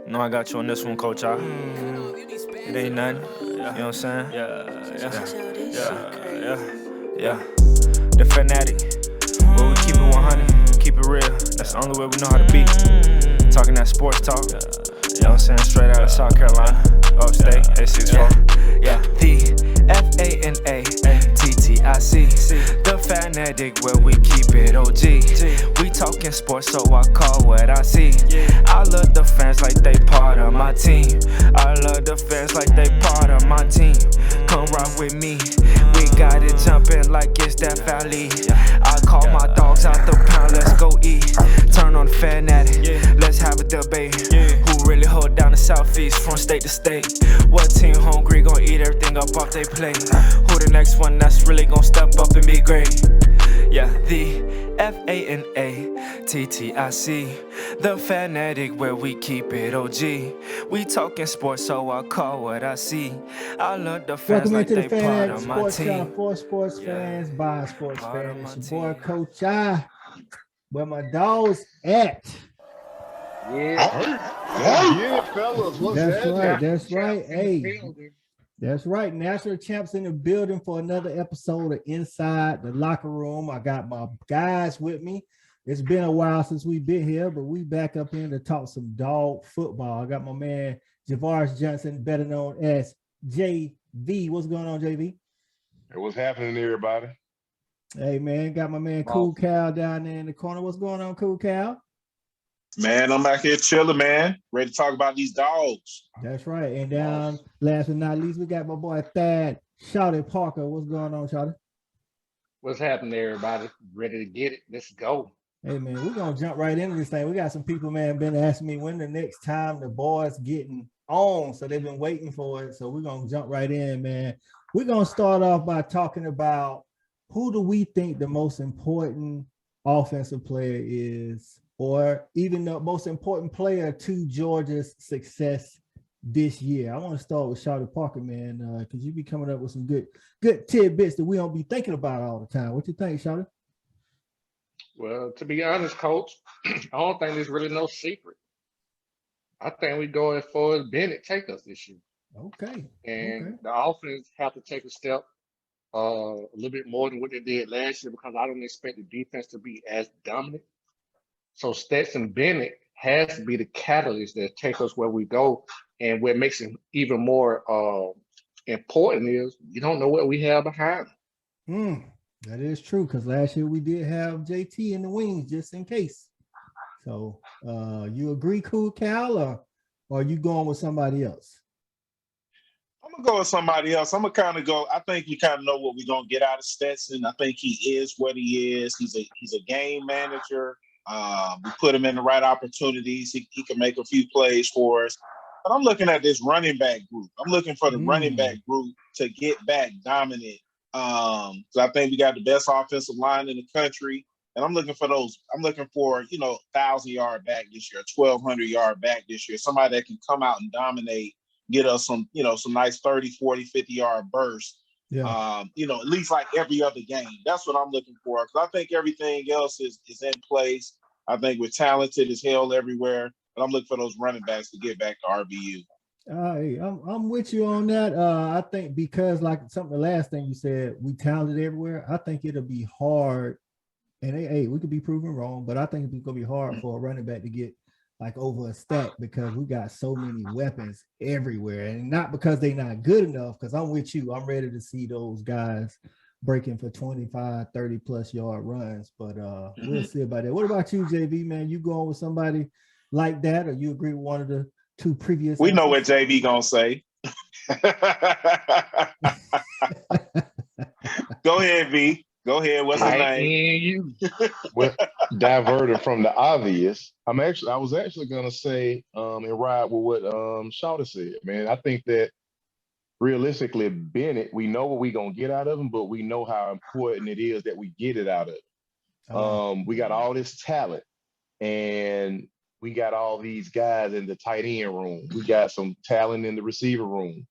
No, I got you on this one, Coach. It ain't nothing. You know what I'm saying? Yeah. The fanatic. But we keep it 100, keep it real. That's the only way we know how to be. Talking that sports talk. You know what I'm saying? Straight out of South Carolina. Upstate, A64. Yeah. The FANATTIC. The fanatic where we keep it OG. We talking sports, so I call what I see. I love the fans like they part of my team. I love the fans like they part of my team. Come rock with me. We got it jumping like it's that valley. I call my dogs out the pound, let's go eat. Turn on the fanatic, let's have a debate. Who really hold down the southeast from state to state? What team hungry gon' eat everything up off they plate? Who the next one that's really gon' step up and be great? Yeah, the FANATTIC. The fanatic where we keep it OG. We talking sports, so I call what I see. I love the fans Welcome like into the they part Fanatic of my Sports Show team. for sports fans by sports Part of fans. my It's your boy team. Coach I. Where my dogs at? Yeah, fellas. What's That's happening? right. That's right. Hey, that's right. National champs in the building for another episode of Inside the Locker Room. I got my guys with me. It's been a while since we've been here, but we back up in to talk some dog football. I got my man Jevaris Johnson, better known as JV. What's going on, JV? Hey, what's happening, everybody? Hey, man, got my man Cool Cal down there in the corner. What's going on, Cool Cal? Man, I'm back here chilling, man. Ready to talk about these dogs. That's right. And down, last but not least, we got my boy Thad Shouty Parker. What's going on, Shouty? What's happening, everybody? Ready to get it? Let's go. Hey, man, we're going to jump right into this thing. We got some people, man, been asking me when the next time the boys getting on. So they've been waiting for it. So we're going to jump right in, man. We're going to start off by talking about who do we think the most important offensive player is, or even the most important player to Georgia's success this year. I want to start with Shouty Parker, man, because you be coming up with some good tidbits that we don't be thinking about all the time. What you think, Shouty? Well, to be honest, Coach, I don't think there's really no secret. I think we're going for Bennett take us this year. Okay. And the offense have to take a step a little bit more than what they did last year, because I don't expect the defense to be as dominant. So Stetson Bennett has to be the catalyst that take us where we go. And what makes it even more important is you don't know what we have behind him. That is true, because last year we did have JT in the wings just in case. So you agree, Cool Cal, or are you going with somebody else? I'm going to go with somebody else. I'm going to kind of go. I think we kind of know what we're going to get out of Stetson. I think he is what he is. He's a game manager. We put him in the right opportunities. He can make a few plays for us. But I'm looking at this running back group. I'm looking for the running back group to get back dominant. So I think we got the best offensive line in the country. And I'm looking for those. I'm looking for, 1,000-yard back this year, 1,200-yard back this year. Somebody that can come out and dominate, get us some nice 30, 40, 50-yard bursts. Yeah. At least like every other game. That's what I'm looking for. Because I think everything else is in place. I think we're talented as hell everywhere. But I'm looking for those running backs to get back to RBU. I'm with you on that. I think because like the last thing you said, we talented everywhere. I think it'll be hard. And we could be proven wrong, but I think it's gonna be hard for a running back to get like over a stack, because we got so many weapons everywhere, and not because they're not good enough. Because I'm with you, I'm ready to see those guys breaking for 25, 30 plus yard runs, but we'll see about that. What about you, JV, man? You going with somebody like that, or you agree with one of the two previous? We know what JV gonna say. Go ahead, V. Go ahead. What's his name? Well, diverted from the obvious. I was actually gonna say and ride with what Shouty said, man. I think that realistically, Bennett, we know what we're gonna get out of him, but we know how important it is that we get it out of him. We got all this talent, and we got all these guys in the tight end room. We got some talent in the receiver room,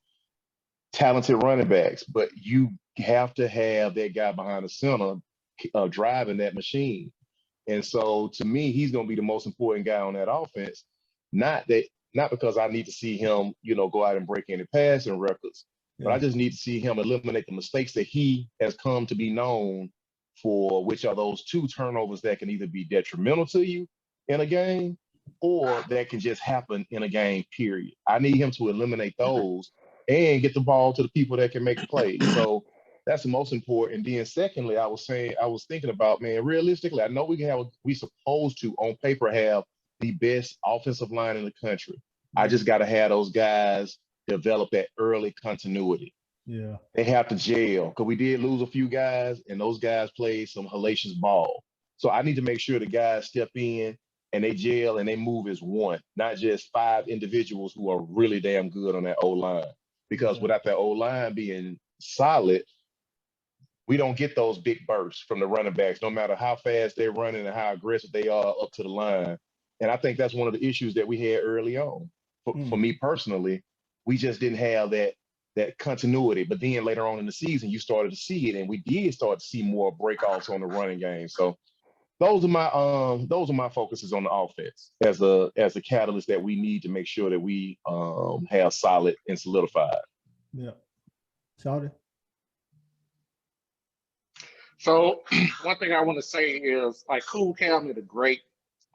talented running backs, but you have to have that guy behind the center driving that machine. And so to me, he's going to be the most important guy on that offense. Not that not because I need to see him, go out and break any passing records, but I just need to see him eliminate the mistakes that he has come to be known for, which are those 2 turnovers that can either be detrimental to you in a game or that can just happen in a game, period. I need him to eliminate those and get the ball to the people that can make the plays. So that's the most important. And then secondly, I was thinking about, man, realistically, I know we supposed to on paper have the best offensive line in the country. I just got to have those guys develop that early continuity. Yeah. They have to gel, because we did lose a few guys, and those guys played some hellacious ball. So I need to make sure the guys step in and they gel and they move as one, not just 5 individuals who are really damn good on that O-line. Because without that O-line being solid, we don't get those big bursts from the running backs, no matter how fast they're running and how aggressive they are up to the line. And I think that's one of the issues that we had early on. For me personally, we just didn't have that continuity. But then later on in the season, you started to see it, and we did start to see more breakoffs on the running game. So those are my focuses on the offense as a catalyst that we need to make sure that we have solid and solidified. Yeah. Shawty? So one thing I want to say is, like, Cool Cam did a great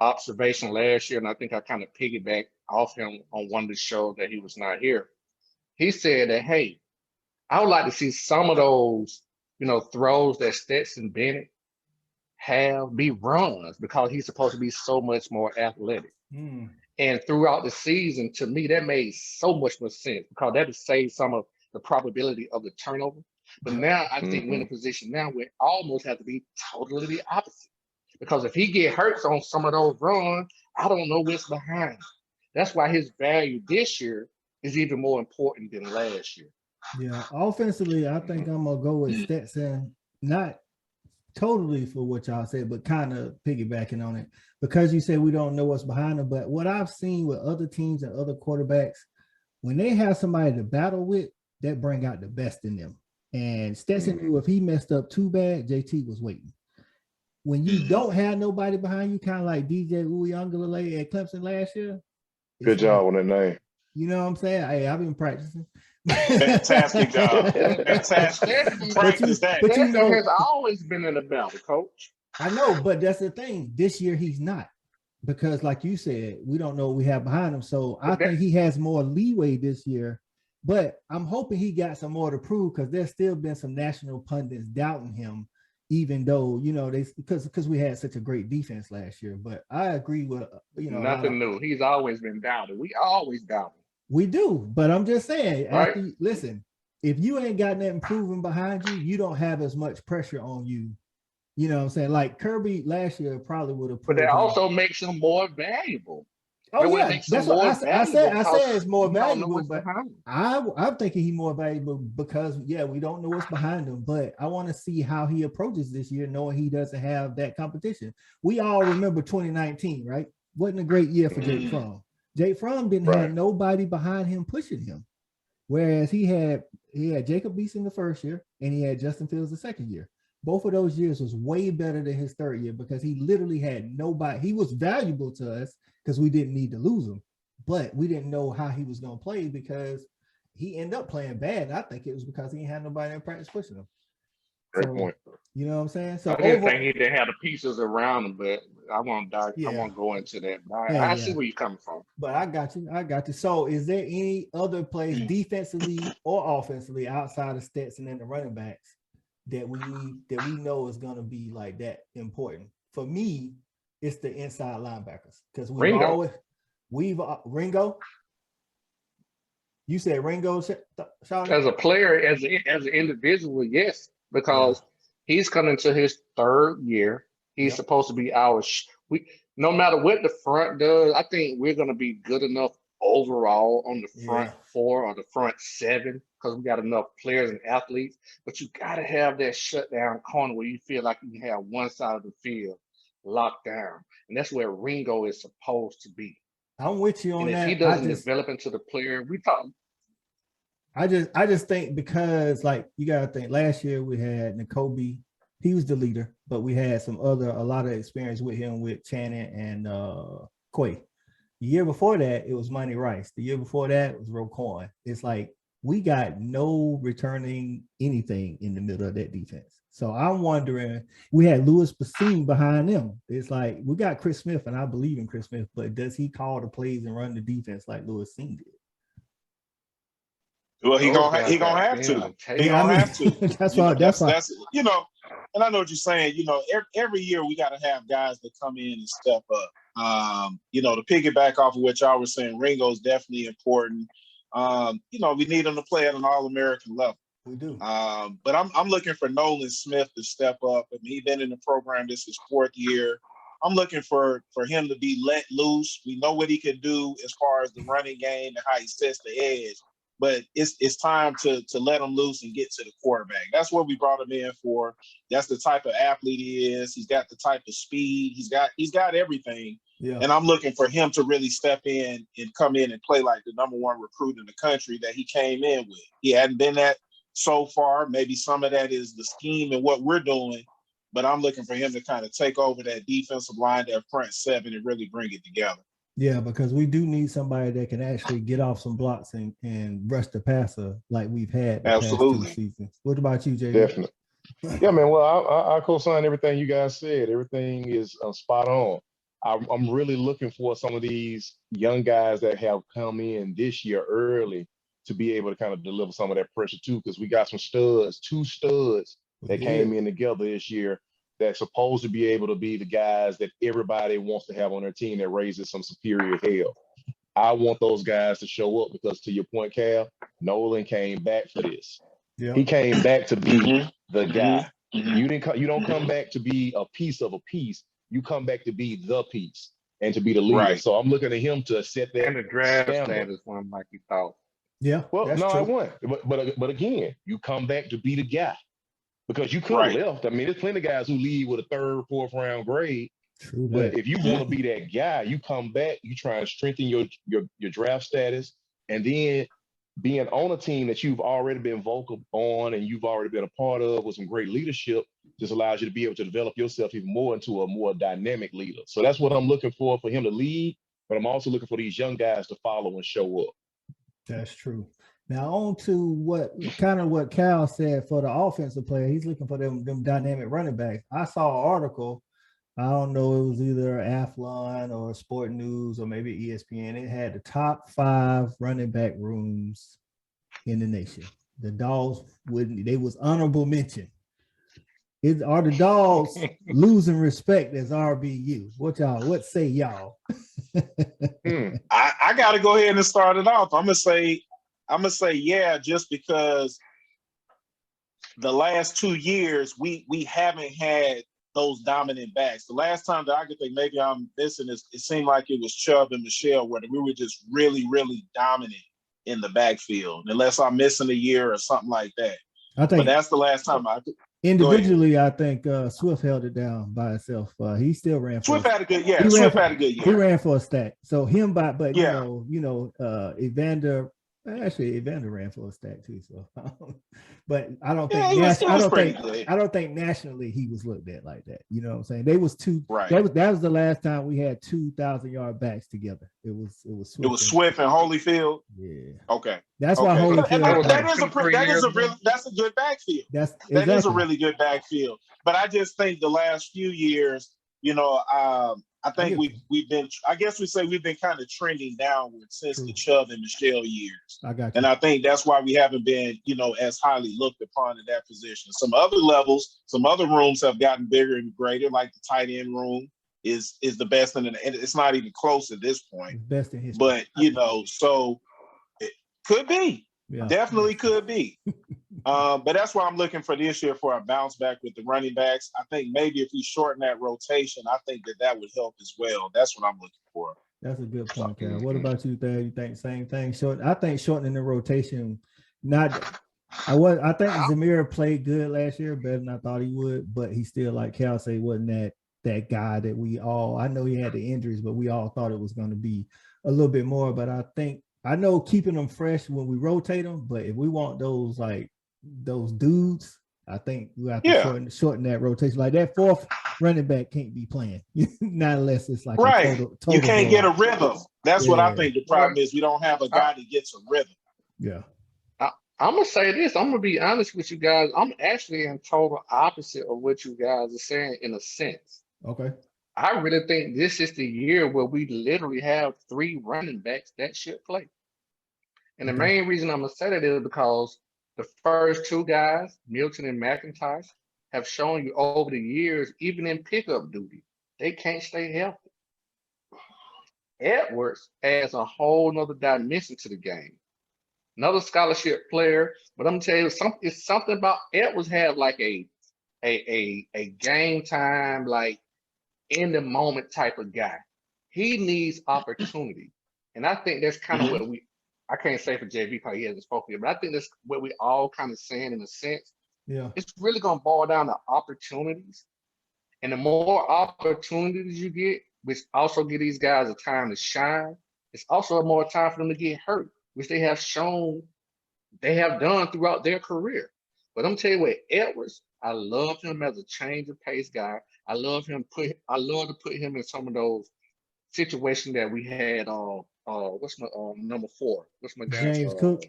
observation last year, and I think I kind of piggybacked off him on one of the shows that he was not here. He said that, hey, I would like to see some of those, throws that Stetson Bennett have be runs, because he's supposed to be so much more athletic. And throughout the season, to me, that made so much more sense, because that would save some of the probability of the turnover. But now I think we're in a position now where it almost have to be totally the opposite. Because if he get hurt on some of those runs, I don't know what's behind. That's why his value this year is even more important than last year. Yeah, offensively, I think I'm gonna go with Stetson, not totally for what y'all said, but kind of piggybacking on it, because you said we don't know what's behind them. But what I've seen with other teams and other quarterbacks, when they have somebody to battle with, that bring out the best in them. And Stetson knew if he messed up too bad, JT was waiting. When you don't have nobody behind you, kind of like DJ Uyunglele at Clemson last year. Good job on that name. You know what I'm saying? Hey, I've been practicing. Fantastic job. Fantastic. Practice that. But you know, has always been in the battle, coach. I know, but that's the thing. This year he's not, because like you said, we don't know what we have behind him. So I think he has more leeway this year. But I'm hoping he got some more to prove, because there's still been some national pundits doubting him, even though, because we had such a great defense last year. But I agree with, nothing new. He's always been doubted. We always doubt him. We do, but I'm just saying, right? Listen, if you ain't got nothing proven behind you, you don't have as much pressure on you. You know what I'm saying? Like Kirby last year probably would have. But that also makes him more valuable. Oh yeah, that's what I said. I said it's more valuable, but I'm thinking he's more valuable because we don't know what's behind him. But I want to see how he approaches this year, knowing he doesn't have that competition. We all remember 2019, right? Wasn't a great year for Jake Fromm. Jake Fromm didn't have nobody behind him pushing him, whereas he had Jacob Beason the first year and he had Justin Fields the second year. Both of those years was way better than his third year, because he literally had nobody. He was valuable to us because we didn't need to lose him, but we didn't know how he was going to play because he ended up playing bad. And I think it was because he had nobody in practice pushing him. Great point. You know what I'm saying? So I didn't think he didn't have the pieces around him, but I won't go into that. I see where you're coming from. But I got you. So is there any other plays defensively or offensively outside of Stetson and the running backs that we know is going to be like that important? For me, it's the inside linebackers, because Ringo. You said Ringo, as a player, as an individual, yes, because he's coming to his third year. He's supposed to be no matter what the front does, I think we're going to be good enough overall on the front 4 or the front 7, because we got enough players and athletes. But you got to have that shutdown corner where you feel like you can have one side of the field locked down, and that's where Ringo is supposed to be. I'm with you on that. If he doesn't develop into the player, we talk. I just think, because like you gotta think, last year we had N'Kobe, he was the leader, but we had a lot of experience with him with Channing and Quay. The year before that, it was Monty Rice. The year before that was Roquan. It's like we got no returning anything in the middle of that defense. So I'm wondering, we had Louis Basine behind them. It's like we got Chris Smith, and I believe in Chris Smith, but does he call the plays and run the defense like Louis Basine did? Well, he gonna have to. He gonna have to. That's why. That's you know, and I know what you're saying. You know, every year we got to have guys that come in and step up. You know, to piggyback off of what y'all were saying, Ringo's definitely important. You know, we need him to play at an All-American level. We do. But I'm looking for Nolan Smith to step up. I mean, he's been in the program. This is his 4th year. I'm looking for him to be let loose. We know what he can do as far as the running game and how he sets the edge. But it's time to let him loose and get to the quarterback. That's what we brought him in for. That's the type of athlete he is. He's got the type of speed. He's got everything. Yeah. And I'm looking for him to really step in and come in and play like the #1 recruit in the country that he came in with. He hadn't been that so far. Maybe some of that is the scheme and what we're doing. But I'm looking for him to kind of take over that defensive line, that front 7, and really bring it together. Yeah, because we do need somebody that can actually get off some blocks and rush the passer like we've had the past 2 seasons. What about you, Jay? Definitely. Yeah, man. Well, I co-sign everything you guys said. Everything is spot on. I'm really looking for some of these young guys that have come in this year early to be able to kind of deliver some of that pressure too, because we got some studs, 2 studs that came in together this year that's supposed to be able to be the guys that everybody wants to have on their team that raises some superior hell. I want those guys to show up because, to your point, Cal, Nolan came back for this. Yeah. He came back to be the guy. You don't come back to be a piece of a piece. You come back to be the piece and to be the leader. Right. So I'm looking at him to set that. And the draft status one like you thought. Yeah. Well, no, true. I won't. But again, you come back to be the guy. Because you could have left. I mean, there's plenty of guys who leave with a 3rd, 4th round grade. True, but if you want to be that guy, you come back, you try and strengthen your draft status, and then being on a team that you've already been vocal on and you've already been a part of with some great leadership just allows you to be able to develop yourself even more into a more dynamic leader. So that's what I'm looking for him to lead, but I'm also looking for these young guys to follow and show up. That's true. Now on to what Cal said for the offensive player. He's looking for them dynamic running backs. I saw an article. I don't know, it was either Athlon or Sport News or maybe ESPN. It had the top 5 running back rooms in the nation. The Dogs they was honorable mention. Are the Dogs losing respect as RBU? What say y'all? I got to go ahead and start it off. I'm gonna say yeah, just because the last 2 years we haven't had those dominant backs. The last time that I could think, maybe I'm missing, is it seemed like it was Chubb and Michelle, where we were just really, really dominant in the backfield, unless I'm missing a year or something like that. But that's the last time individually, I think Swift held it down by itself. He still ran for Swift had a good year. Swift had a good year. He ran for a stack. So him but Evander ran for a stack too. So but I don't think nationally he was looked at like that. You know what I'm saying? They was 2 right. That was the last time we had 2,000-yard backs together. It was Swift. It was Swift and Holyfield. Yeah. Okay. That's why Holyfield. That's a good backfield. That is a really good backfield. But I just think the last few years, I think we've been kind of trending downward since the Chubb and Michelle years. I got you. And I think that's why we haven't been, as highly looked upon in that position. Some other levels, some other rooms have gotten bigger and greater, like the tight end room is the best and it's not even close at this point. It's best in history. But, so it could be. Yeah. Definitely could be. But that's why I'm looking for this year for a bounce back with the running backs. I think maybe if we shorten that rotation, I think that would help as well. That's what I'm looking for. That's a good point, Cal. What about you, Thad? You think same thing? I think shortening the rotation, I think Zamir played good last year, better than I thought he would, but he still, like Cal say, wasn't that guy that we all, I know he had the injuries, but we all thought it was going to be a little bit more. But I know keeping them fresh when we rotate them, but if we want those dudes, I think we have to shorten that rotation. Like that fourth running back can't be playing, not unless it's like a total you can't get a rhythm. That's what I think the problem is. We don't have a guy that gets a rhythm. Yeah. I'm gonna say this. I'm gonna be honest with you guys. I'm actually in total opposite of what you guys are saying in a sense. Okay. I really think this is the year where we literally have 3 running backs that should play. And the main reason I'm gonna say that is because the first 2 guys, Milton and McIntosh, have shown you over the years, even in pickup duty, they can't stay healthy. Edwards adds a whole nother dimension to the game. Another scholarship player, but I'm gonna tell you it's something about Edwards have like a game time, like in the moment type of guy. He needs opportunity. And I think that's kind of what I can't say for JV because he hasn't spoken yet, but I think that's what we all kind of saying in a sense. Yeah. It's really gonna boil down to opportunities. And the more opportunities you get, which also give these guys a time to shine, it's also more time for them to get hurt, which they have shown they have done throughout their career. But I'm telling you what, Edwards, I love him as a change of pace guy. I love to put him in some of those situations that we had what's my number 4? What's my guy? James Cook.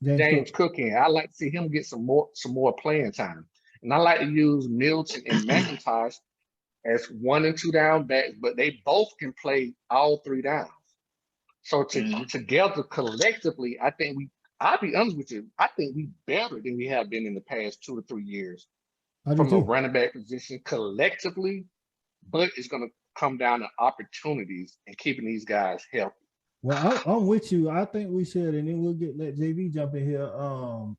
James Cook in. I like to see him get some more playing time. And I like to use Milton and McIntosh as 1 and 2 down backs, but they both can play all 3 downs. So together collectively, I'll be honest with you, I think we better than we have been in the past 2 to 3 years from the running back position collectively, but it's going to come down to opportunities and keeping these guys healthy. Well, I'm with you. I think we should, and then we'll let JV jump in here.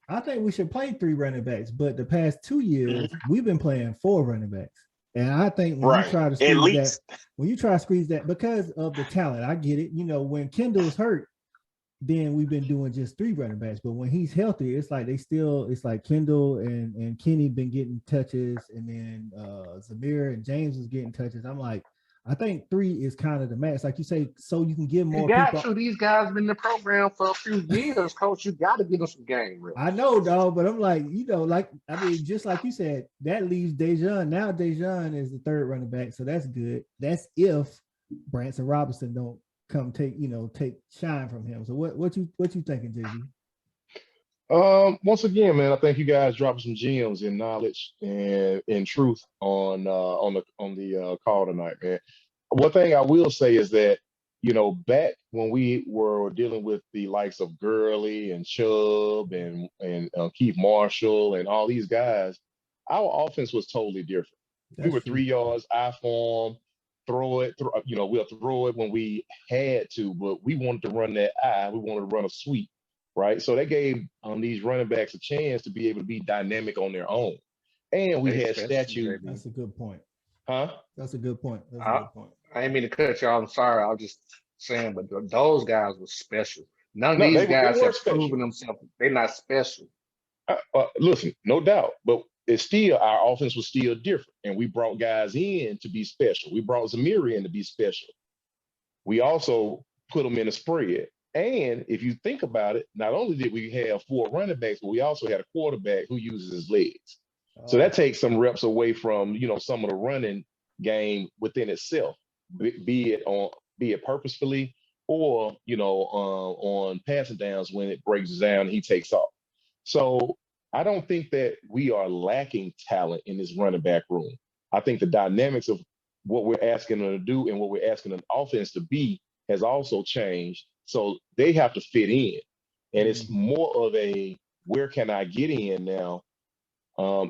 I think we should play 3 running backs, but the past 2 years we've been playing 4 running backs, and I think when you try to squeeze that, because of the talent, I get it. You know, when Kendall's hurt, then we've been doing just 3 running backs, but when he's healthy, it's like it's like Kendall and Kenny been getting touches, and then Zamir and James was getting touches. I'm like, I think 3 is kind of the max, like you say, so you can give more people. These guys been in the program for a few years, coach. You got to give them some game. Really. I know, dog, but I'm like, just like you said, that leaves Dejan. Now Dejan is the 3rd running back, so that's good. That's if Branson Robinson don't come take shine from him. So what you thinking, JV? Once again, man, I think you guys dropped some gems in knowledge and in truth on the call tonight, man. One thing I will say is that, back when we were dealing with the likes of Gurley and Chubb and Keith Marshall and all these guys, our offense was totally different. We were 3 yards, I form, throw it, we'll throw it when we had to, but we wanted to run that I. We wanted to run a sweep. Right, so they gave these running backs a chance to be able to be dynamic on their own, and we had statue. That's a good point. Huh? That's a good point. I didn't mean to cut you off. I'm sorry. I was just saying, but those guys were special. None of these guys have proven themselves. They're not special. Listen, no doubt, but it's still our offense was still different, and we brought guys in to be special. We brought Zamir in to be special. We also put them in a spread. And if you think about it, not only did we have 4 running backs, but we also had a quarterback who uses his legs. So that takes some reps away from, some of the running game within itself, be it purposefully or, on passing downs when it breaks down and he takes off. So I don't think that we are lacking talent in this running back room. I think the dynamics of what we're asking them to do and what we're asking an offense to be has also changed. So they have to fit in. And it's more of a, where can I get in now,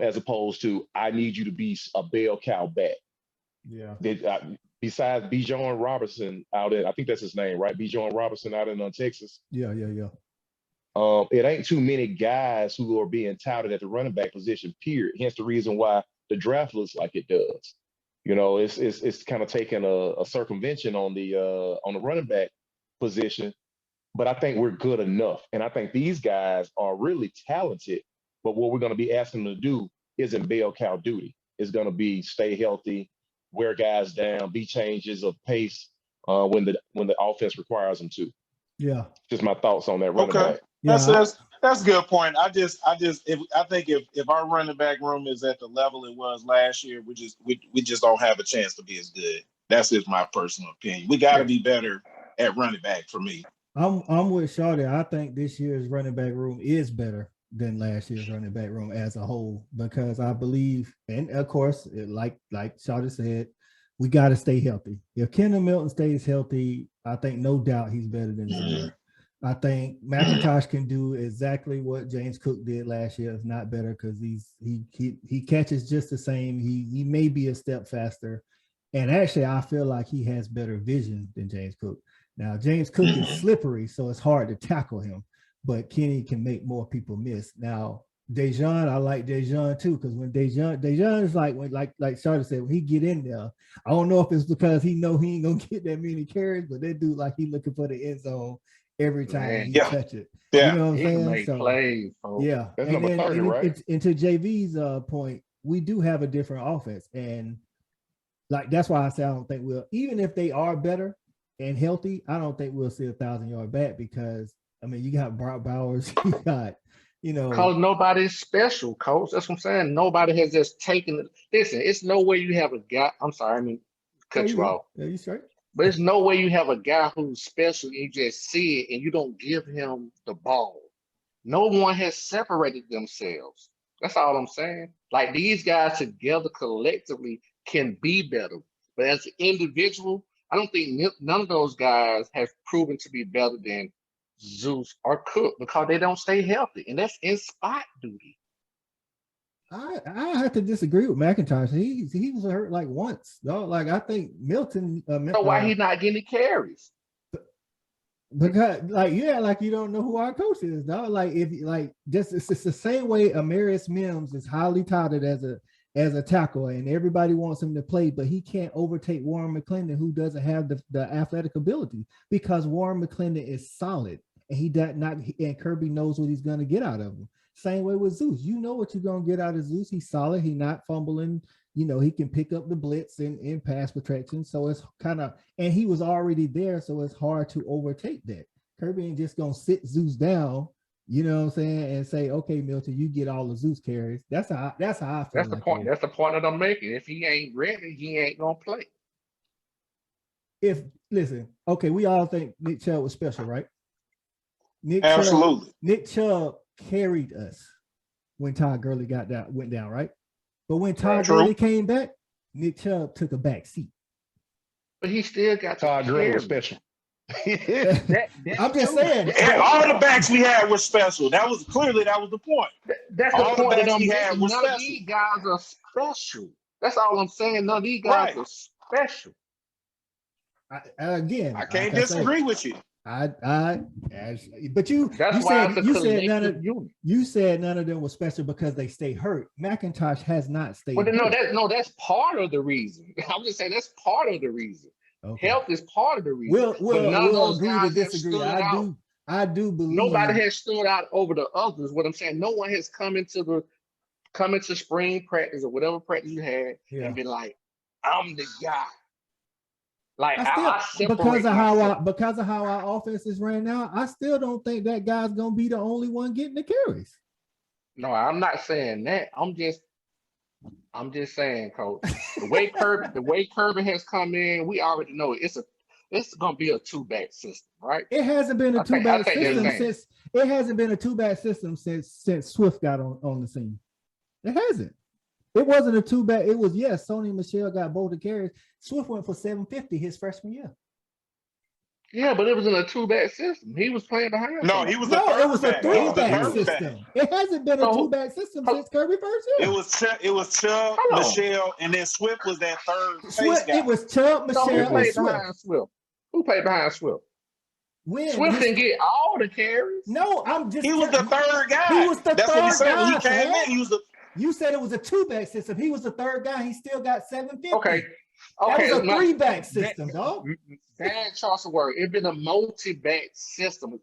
as opposed to, I need you to be a bell cow back. Yeah. Besides Bijan Robinson out in, I think that's his name, right? Bijan Robinson out in Texas. Yeah. It ain't too many guys who are being touted at the running back position, period. Hence the reason why the draft looks like it does. It's kind of taking a circumvention on the running back position, but I think we're good enough. And I think these guys are really talented, but what we're going to be asking them to do isn't bell cow duty. It's going to be stay healthy, wear guys down, be changes of pace when the offense requires them to. Yeah. Just my thoughts on that running back. Yeah, That's a good point. I think if our running back room is at the level it was last year, we just don't have a chance to be as good. That's just my personal opinion. We got to be better at running back for me. I'm with Shawty. I think this year's running back room is better than last year's running back room as a whole, because I believe, and of course, like Shawty said, we got to stay healthy. If Kendall Milton stays healthy, I think no doubt he's better than Zimmer. I think McIntosh can do exactly what James Cook did last year, if not better, because he catches just the same. He may be a step faster, and actually, I feel like he has better vision than James Cook. Now, James Cook is slippery, so it's hard to tackle him, but Kenny can make more people miss. Now, Dejon, I like Dejon too, because when Dejon is like Shawty said, when he get in there, I don't know if it's because he know he ain't gonna get that many carries, but that dude like he looking for the end zone every time he touch it. Yeah. You know what I'm He saying? make plays, folks. Yeah. That's number 30, right? And to JV's point, we do have a different offense, and like that's why I say I don't think we'll, even if they are better and healthy, I don't think we'll see 1,000-yard back, because I mean you got Brock Bowers, you got, you know, because nobody's special, coach. That's what I'm saying. Nobody has just taken it. Listen, it's no way you have a guy. I'm sorry, I mean, cut you off. Yeah, you straight. But there's no way you have a guy who's special and you just see it and you don't give him the ball. No one has separated themselves. That's all I'm saying. Like these guys together collectively can be better. But as an individual, I don't think none of those guys have proven to be better than Zeus or Cook, because they don't stay healthy. And that's in spot duty. I have to disagree with McIntosh. He was hurt like once, though. Like I think Milton. So why he not getting carries? Because like you don't know who our coach is, dog. Like if like just it's the same way Amarius Mims is highly touted as a tackle, and everybody wants him to play, but he can't overtake Warren McClendon, who doesn't have the athletic ability, because Warren McClendon is solid, and he does not. And Kirby knows what he's going to get out of him. Same way with Zeus. You know what you're going to get out of Zeus. He's solid. He's not fumbling. You know, he can pick up the blitz and pass protection. So it's kind of, and he was already there. So it's hard to overtake that. Kirby ain't just going to sit Zeus down, you know what I'm saying, and say, okay, Milton, you get all the Zeus carries. That's how I feel. That's the point. That's the point that I'm making. If he ain't ready, he ain't going to play. Listen, okay, we all think Nick Chubb was special, right? Absolutely. Nick Chubb carried us when Todd Gurley went down, right? But when Todd Gurley came back, Nick Chubb took a back seat. But he still got Todd Gurley was special. I'm just saying. And all the backs we had were special. That was the point. That's all the point the that we had were none special. of these guys are special. That's all I'm saying. None of these guys are special. I can't disagree with you. But you said none of them were special because they stay hurt. McIntosh has not stayed hurt. That's part of the reason. I'm just saying that's part of the reason. Okay. Health is part of the reason. We'll agree to disagree. I do believe nobody has stood out over the others. What I'm saying, no one has come into spring practice or whatever practice you had and been like, I'm the guy. Like because of how our offense is ran now, I still don't think that guy's gonna be the only one getting the carries. No, I'm not saying that. I'm just saying, Coach, the way Kirby has come in, we already know it's gonna be a two-back system, right? It hasn't been a two-back system since Swift got on the scene. It hasn't. It wasn't a two-back. It was, Sony Michel got both the carries. Swift went for 750 his freshman year. Yeah, but it was in a two-back system. He was playing behind. No, he was it was a three-back system. It hasn't been a two-back system since Kirby first year. It was Chubb, Michel, and then Swift was that third face guy. It was Chubb, Michel, who played behind Swift? Who played behind Swift? Swift didn't get all the carries. No, he was the third guy. He was the That's third what he said guy. when he came in. He was the. You said it was a two-back system. He was the third guy. He still got 750. Okay. That was a three-back system, dog. Bad choice of word. It's been a multi-back system.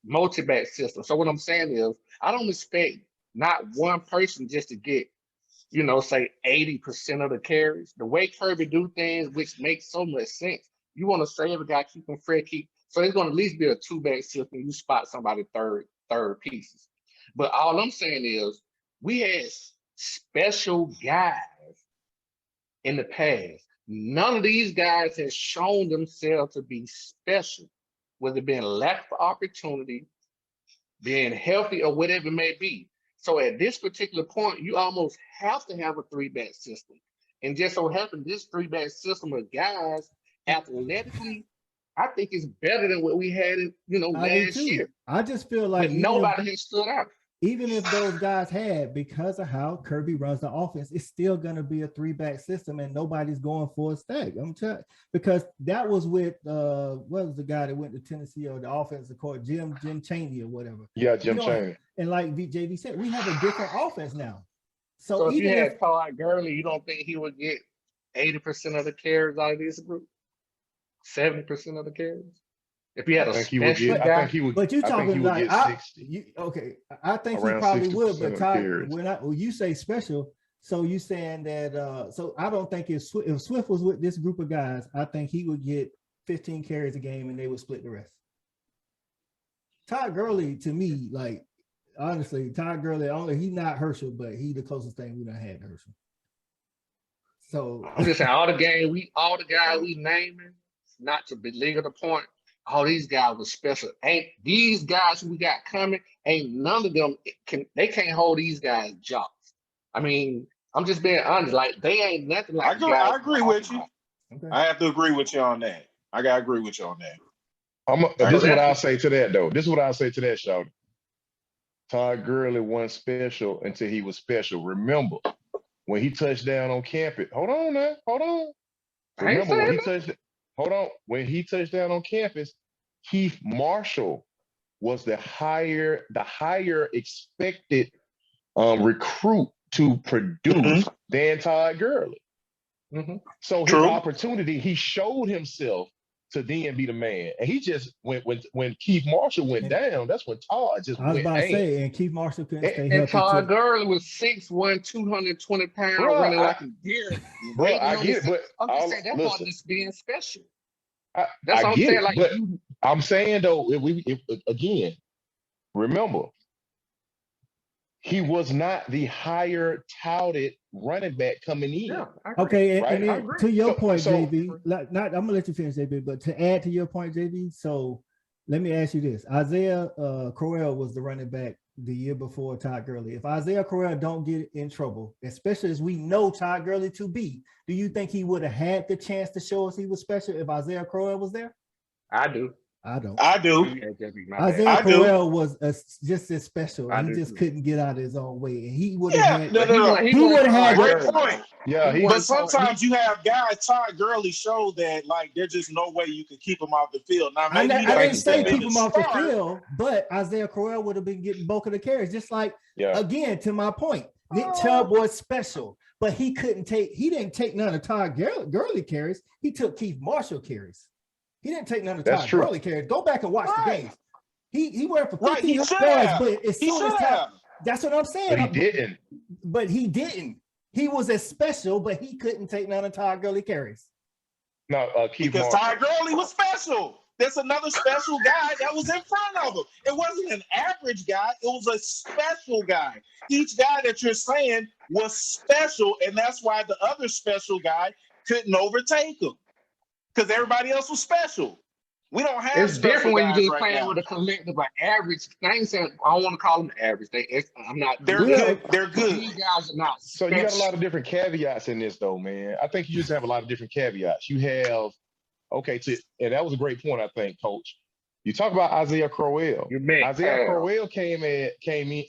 Multi-back system. So what I'm saying is, I don't expect not one person just to get, say 80% of the carries. The way Kirby do things, which makes so much sense. You want to save a guy, keep him fresh, so it's going to at least be a two-back system. You spot somebody third, third pieces. But all I'm saying is we had special guys in the past. None of these guys has shown themselves to be special, whether it being lack of opportunity, being healthy, or whatever it may be. So at this particular point, you almost have to have a three-back system. And just so happens this three-back system of guys athletically, I think is better than what we had in, last year. I just feel like But nobody has stood out. Even if those guys had, because of how Kirby runs the offense, it's still going to be a three-back system, and nobody's going for a stack. I'm telling, because that was with what was the guy that went to Tennessee or the offensive court, Jim Chaney or whatever. Yeah, Jim Chaney. And like JV said, we have a different offense now. So if you had Todd Gurley, you don't think he would get 80% of the carries out of this group? 70% of the carries? If he had I think he would get 60. But you're talking like, I think he probably would. But Todd, when you say special, so you saying that? So I don't think if Swift was with this group of guys, I think he would get 15 carries a game, and they would split the rest. Todd Gurley, to me, like honestly, Todd Gurley, he's not Herschel, but he the closest thing we done had to Herschel. So I'm just saying, all the guys we naming, not to belittle the point. All these guys were special. Ain't these guys who we got coming, ain't none of them can't hold these guys' jobs. I mean, I'm just being honest. Like, they ain't nothing like I agree with you. Okay. I have to agree with you on that. I gotta agree with you on that. This is what I'll say to that, though. This is what I'll say to that, Shawty. Todd Gurley wasn't special until he was special. Remember, when he touched down on campus. Hold on now. Hold on. Remember when he touched. Hold on. When he touched down on campus, Keith Marshall was the higher expected recruit to produce than Todd Gurley. So his opportunity, he showed himself to then be the man. And he just when Keith Marshall went down, that's when Todd just went. I was about to say, and Keith Marshall couldn't stay healthy. And Todd Gurley was 6'1", 220 pounds, running like a deer. Bro, I get it, but I'm just saying that part is being special. That's what I'm saying. Like, but I'm saying though, if again, remember, he was not the higher touted running back coming in. Yeah, okay, right? and then to your point, JB, I'm gonna let you finish, JB, but to add to your point, JB, so let me ask you this: Isaiah Crowell was the running back the year before Todd Gurley. If Isaiah Crowell don't get in trouble, especially as we know Todd Gurley to be, do you think he would have had the chance to show us he was special if Isaiah Crowell was there? I do. I don't. I do. Isaiah Crowell was just as special. He just couldn't get out of his own way, and he would have had. He would have had great point. Yeah, but sometimes you have guys. Todd Gurley showed that like there's just no way you can keep him off the field. Now maybe I didn't say keep him off the field, but Isaiah Crowell would have been getting bulk of the carries. Just like again to my point, Nick Chubb was special, but he didn't take none of Todd Gurley carries. He took Keith Marshall carries. He didn't take none of Todd Gurley carries. Go back and watch the games. He went for 15 yards, but as soon as Todd, that's what I'm saying. But he didn't. But he didn't. He was as special, but he couldn't take none of Todd Gurley carries. No, because Todd Gurley was special. There's another special guy that was in front of him. It wasn't an average guy. It was a special guy. Each guy that you're saying was special, and that's why the other special guy couldn't overtake him. Because everybody else was special. We don't have. It's different when you just playing with a collective, but average. Things I don't want to call them average. I'm not. They're good. They're good. These guys are not. So you got a lot of different caveats in this, though, man. I think you just have a lot of different caveats. You have, and that was a great point, I think, Coach. You talk about Isaiah Crowell. Isaiah Crowell came in.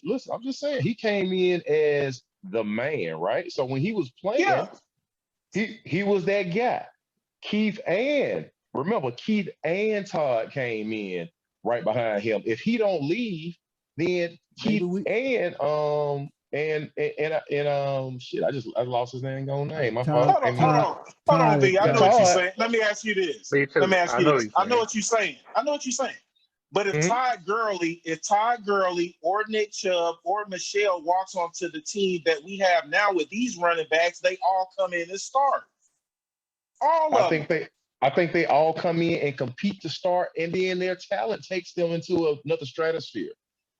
Listen, I'm just saying he came in as the man, right? So when he was playing, he was that guy. Keith and Todd came in right behind him. If he don't leave, then Keith and shit, I lost his name. My fault. Hold on, B. I know what you're saying. Let me ask you this. Let me ask you this. I know what you're saying. But if Todd Gurley or Nick Chubb or Michelle walks onto the team that we have now with these running backs, they all come in and start. I think they all come in and compete to start, and then their talent takes them into another stratosphere.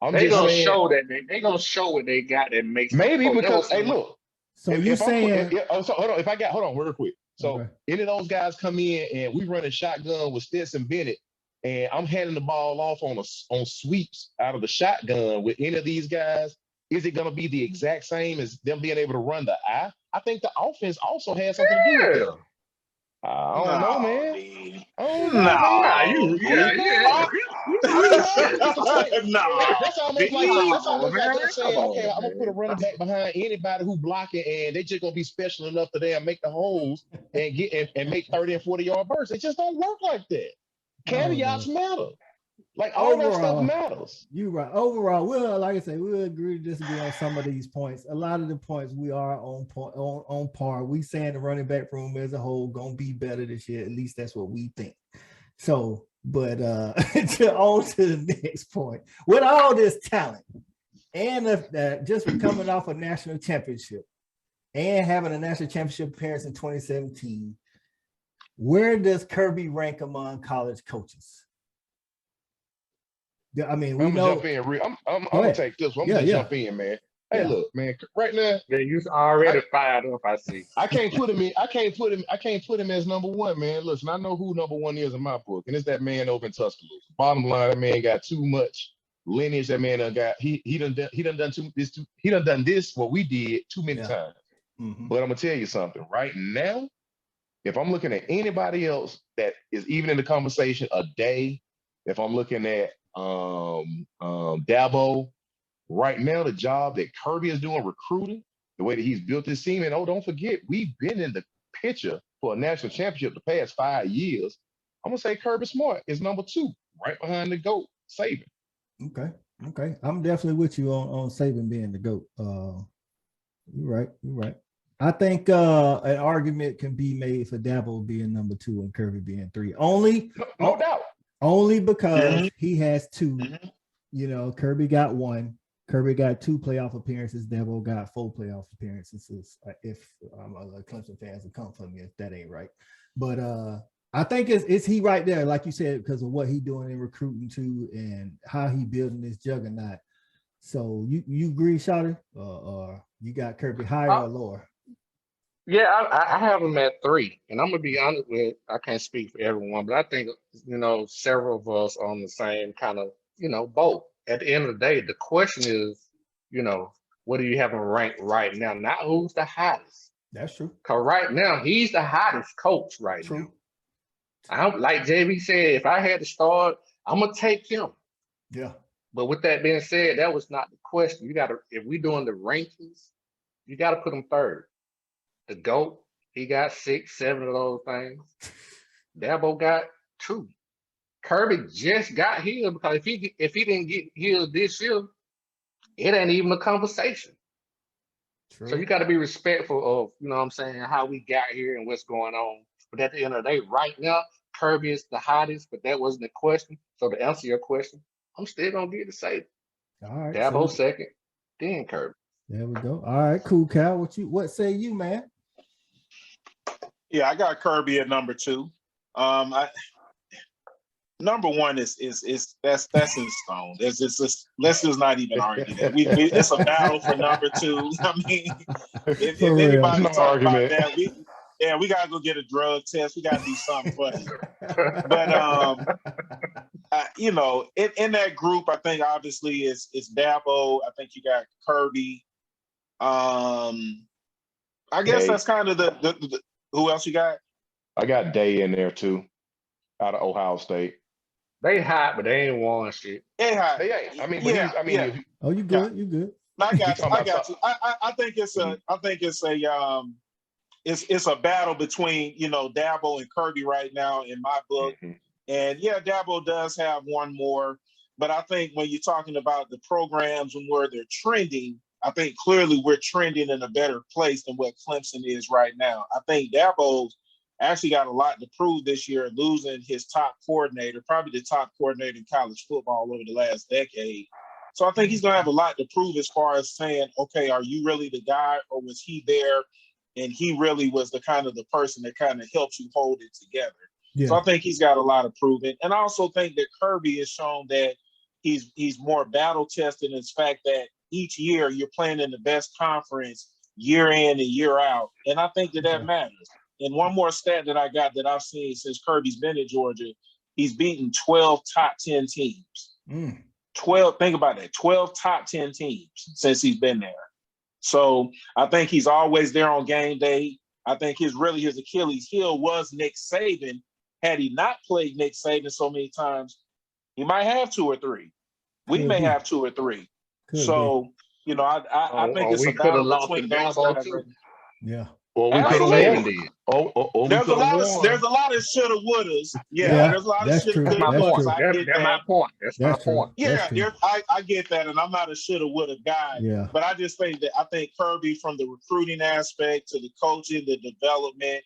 I'm They just gonna saying show that they gonna show what they got that makes them maybe pro. That because was hey, look. So you saying? So hold on. Hold on, real quick. So Okay. any of those guys come in and we run a shotgun with Stetson Bennett, and I'm handing the ball off on sweeps out of the shotgun with any of these guys. Is it going to be the exact same as them being able to run the eye? I think the offense also has something to do with that. I don't know, man. D. I don't know, man. Nah, No, yeah. I'm just saying. That's almost like saying, Come okay, on, I'm gonna put a running back behind anybody who blocking, and they just gonna be special enough to damn make the holes and get and make 30 and 40-yard bursts. It just don't work like that. Caveats matter. Like all that stuff matters. You're right. Overall, we'll like I say, we'll agree to disagree on some of these points. A lot of the points we are on par. We saying the running back room as a whole gonna be better this year. At least that's what we think. So, but on to the next point. With all this talent and just coming off a national championship and having a national championship appearance in 2017, where does Kirby rank among college coaches? I mean, we know. Jump in. I'm gonna take this one. I'm gonna jump in, man. Hey, look, man. Right now, you already fired up. I see. I can't put him in. I can't put him as number one, man. Listen, I know who number one is in my book, and it's that man over in Tuscaloosa. Bottom line, that man got too much lineage. That man done got he done this what we did too many times. Mm-hmm. But I'm gonna tell you something. Right now, if I'm looking at anybody else that is even in the conversation a day, if I'm looking at Dabo, right now the job that Kirby is doing recruiting, the way that he's built his team, and don't forget, we've been in the picture for a national championship the past 5 years. I'm gonna say Kirby Smart is number 2, right behind the GOAT, Saban. Okay. I'm definitely with you on Saban being the GOAT. You're right. I think an argument can be made for Dabo being number 2 and Kirby being 3. No doubt. Only because he has 2. You know, Kirby got 1. Kirby got 2 playoff appearances. Dabo got 4 playoff appearances. If Clemson fans will come for me if that ain't right. But I think it's he right there, like you said, because of what he doing in recruiting too and how he building this juggernaut. So you agree, Shawty? Or you got Kirby higher or lower? Yeah, I have him at 3, and I'm gonna be honest with. I can't speak for everyone, but I think several of us are on the same kind of boat. At the end of the day, the question is, what do you have him ranked right now? Not who's the hottest. That's true. Because right now he's the hottest coach right now. I'm like JB said, if I had to start, I'm gonna take him. Yeah. But with that being said, that was not the question. If we're doing the rankings, you gotta put him 3rd. The GOAT, he got 6, 7 of those things. Dabo got 2. Kirby just got healed because if he didn't get healed this year, it ain't even a conversation. True. So you got to be respectful of, how we got here and what's going on. But at the end of the day, right now, Kirby is the hottest, but that wasn't the question. So to answer your question, I'm still gonna get to say all right. Dabo 2nd, then Kirby. There we go. All right, cool, Cal. What say you, man? Yeah, I got Kirby at number 2. Number 1 is that's in stone. Let's just not even argue that. It's a battle for number 2. I mean, if anybody talk about that, we gotta go get a drug test. We gotta do something funny. But in that group, I think obviously it's Dabo. I think you got Kirby. I guess that's kind of the who else you got? I got Day in there too, out of Ohio State. They hot, but they ain't won shit. They hot. They ain't. I mean, Oh, you good? You good? I got you. I think it's a battle between Dabo and Kirby right now in my book. Mm-hmm. And yeah, Dabo does have 1 more, but I think when you're talking about the programs and where they're trending, I think clearly we're trending in a better place than what Clemson is right now. I think Dabo's actually got a lot to prove this year, losing his top coordinator, probably the top coordinator in college football over the last decade. So I think he's going to have a lot to prove as far as saying, okay, are you really the guy, or was he there and he really was the person that kind of helped you hold it together? Yeah. So I think he's got a lot of proving. And I also think that Kirby has shown that he's more battle tested in the fact that each year you're playing in the best conference year in and year out. And I think that matters. And one more stat that I got that I've seen since Kirby's been at Georgia, he's beaten 12 top 10 teams. 12, think about that, 12 top 10 teams since he's been there. So I think he's always there on game day. I think his Achilles heel was Nick Saban. Had he not played Nick Saban so many times, he might have 2 or 3. We may have 2 or 3. So, you know, I think it's a battle between those guys. Yeah. Or we could have won then. There's a lot of shoulda, wouldas. Yeah, there's a lot of shoulda, That's my wouldas. point. That's my point. That's my point. Yeah, I get that, and I'm not a shoulda, woulda guy. Yeah. But I just think that Kirby, from the recruiting aspect to the coaching, the development,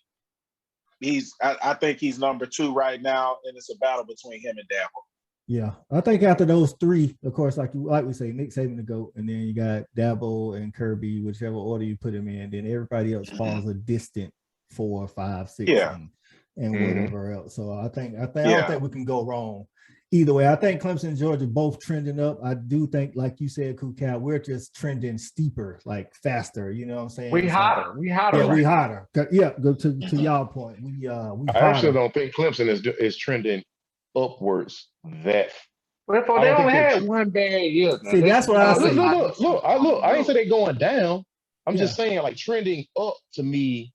I think he's number 2 right now, and it's a battle between him and Dabo. Yeah, I think after those 3, of course, like we say, Nick Saban the GOAT, and then you got Dabo and Kirby, whichever order you put him in. Then everybody else falls a distant 4, 5, 6, and whatever else. So I don't think we can go wrong either way. I think Clemson and Georgia both trending up. I do think, like you said, Kukoc, we're just trending steeper, like faster. You know what I'm saying? We hotter. Yeah, we hotter. Yeah, go to y'all point. We I actually don't think Clemson is trending upwards that. Well, they only had one bad year. See, that's what I say. Look. I ain't say they going down. I'm just saying, like, trending up to me.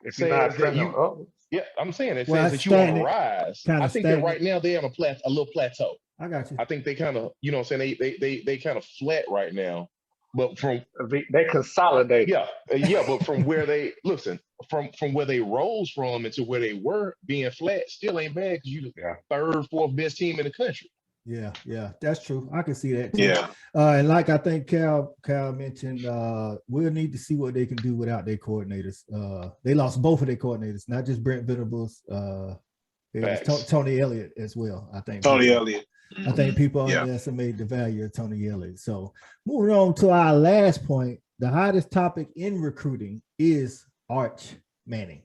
If you're not trending up. Yeah, I'm saying it says that you want to rise. I think that right now they're on a little plateau. I got you. I think they kind of, you know what I'm saying, they kind of flat right now. But they consolidate. Yeah, but from where they from where they rose from into where they were, being flat still ain't bad, because you the 3rd, 4th best team in the country. Yeah, that's true. I can see that too. Yeah. And like I think Cal mentioned, we'll need to see what they can do without their coordinators. They lost both of their coordinators, not just Brent Venables. It was Tony Elliott as well. I think Tony Elliott. I think people underestimate the value of Tony Elliott. So moving on to our last point, the hottest topic in recruiting is Arch Manning.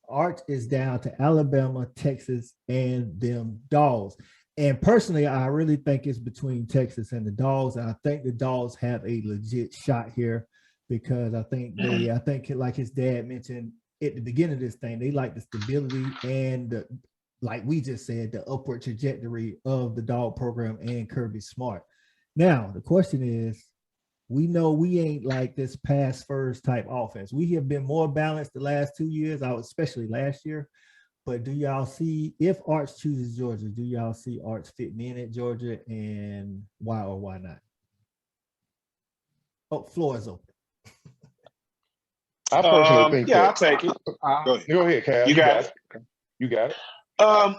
Arch is down to Alabama, Texas, and them Dogs. And personally, I really think it's between Texas and the Dogs. And I think the Dogs have a legit shot here, because I think like his dad mentioned at the beginning of this thing, they like the stability and like we just said, the upward trajectory of the Dog program and Kirby Smart. Now, the question is, we know we ain't like this pass first type offense. We have been more balanced the last 2 years, especially last year. But do y'all see, if Arch chooses Georgia, do y'all see Arch fitting in at Georgia, and why or why not? Oh, floor is open. I personally think I'll take it. Go ahead, Cal. You got it. You got it. I